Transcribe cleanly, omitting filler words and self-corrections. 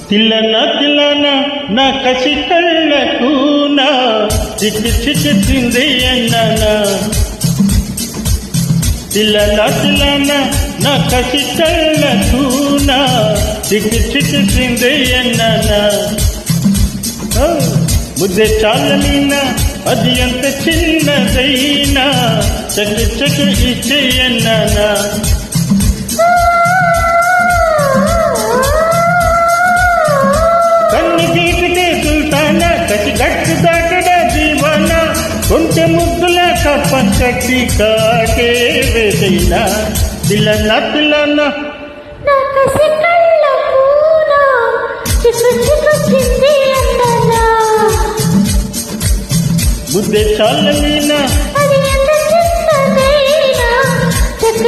తిల్లన నా కసి కళ్ళకు నా చిక్కింది అన్నా తిల్లన నా కసి కళ్ళకు నా చిక్కింది అన్నా ముద్దే చాలనినా అది ఎంత చిన్నదైనా చక్కి ఇచ్చేయన్నా కన్ను గీటితే సుల్తానా కసి గట్టు దాటడా జీవన కొంచె ముద్దుల కప్పంకట్టి కాటే వేసైనా పిల్లన ముద్దే చాలనినా అది ఎంత చిన్నదైనా చక్క